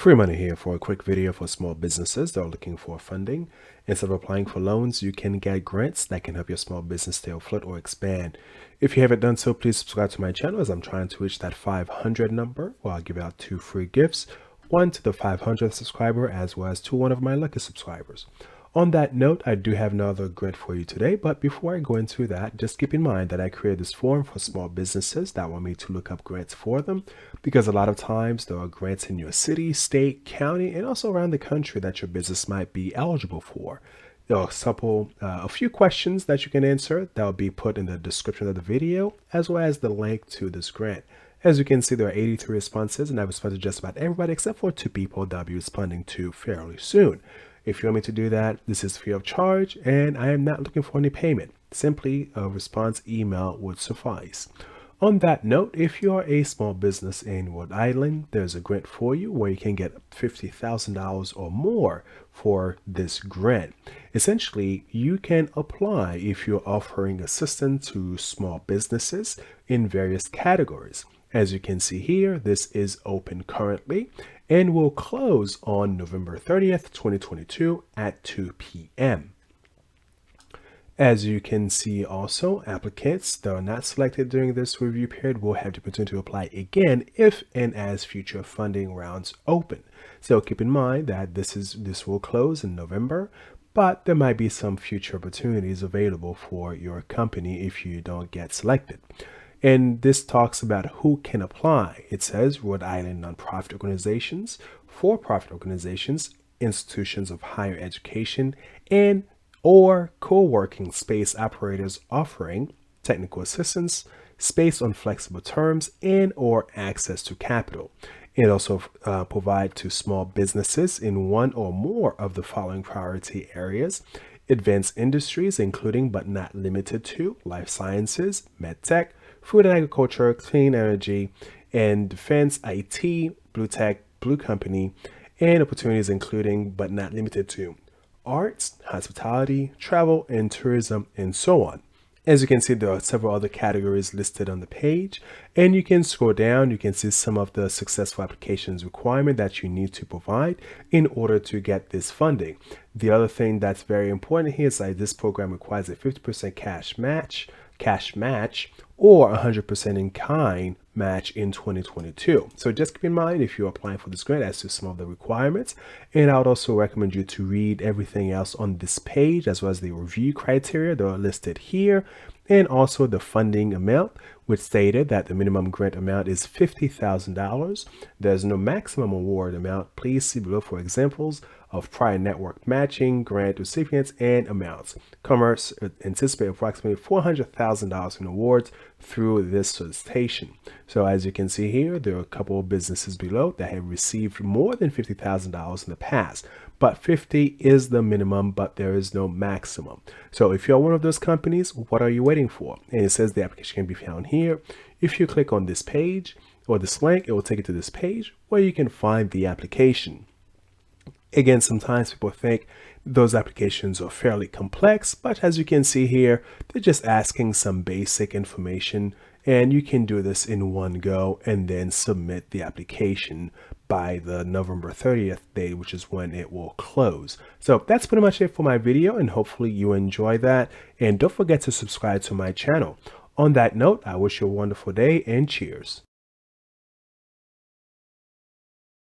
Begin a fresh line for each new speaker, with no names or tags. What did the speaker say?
Free Money here for a quick video for small businesses that are looking for funding. Instead of applying for loans, you can get grants that can help your small business stay afloat or expand. If you haven't done so, please subscribe to my channel as I'm trying to reach that 500 number, where I'll give out 2 free gifts, one to the 500th subscriber as well as to one of my lucky subscribers. On that note, I do have another grant for you today, but before I go into that, just keep in mind that I created this form for small businesses that want me to look up grants for them, because a lot of times there are grants in your city, state, county, and also around the country that your business might be eligible for. There are a few questions that you can answer that will be put in the description of the video, as well as the link to this grant. As you can see, there are 83 responses, and I've responded to just about everybody except for 2 people that I'll be responding to fairly soon. If you want me to do that, this is free of charge, and I am not looking for any payment. Simply a response email would suffice. On that note, if you are a small business in Rhode Island, there's a grant for you where you can get $50,000 or more for this grant. Essentially, you can apply if you're offering assistance to small businesses in various categories. As you can see here, this is open currently and will close on November 30th, 2022 at 2 p.m. As you can see also, applicants that are not selected during this review period will have the opportunity to apply again if and as future funding rounds open. So keep in mind that this will close in November, but there might be some future opportunities available for your company if you don't get selected. And this talks about who can apply. It says Rhode Island nonprofit organizations, for-profit organizations, institutions of higher education, and or co-working space operators offering technical assistance, space on flexible terms, and or access to capital. It also provide to small businesses in one or more of the following priority areas: advanced industries, including but not limited to life sciences, medtech, food and agriculture, clean energy, and defense, IT, blue tech, blue company, and opportunities including but not limited to arts, hospitality, travel, and tourism, and so on. As you can see, there are several other categories listed on the page, and you can scroll down. You can see some of the successful applications requirement that you need to provide in order to get this funding. The other thing that's very important here is that this program requires a 50% cash match or 100% in kind match in 2022. So just keep in mind if you're applying for this grant as to some of the requirements, and I would also recommend you to read everything else on this page, as well as the review criteria that are listed here, and also the funding amount, which stated that the minimum grant amount is $50,000. There's no maximum award amount. Please see below for examples of prior network matching grant recipients and amounts. Commerce anticipate approximately $400,000 in awards through this solicitation. So as you can see here, there are a couple of businesses below that have received more than $50,000 in the past, but 50 is the minimum, but there is no maximum. So if you're one of those companies, what are you waiting for? And it says the application can be found here. If you click on this page or this link, it will take you to this page where you can find the application. Again, sometimes people think those applications are fairly complex, but as you can see here, they're just asking some basic information, and you can do this in one go and then submit the application by the November 30th date, which is when it will close. So that's pretty much it for my video, and hopefully you enjoy that. And don't forget to subscribe to my channel. On that note, I wish you a wonderful day and cheers.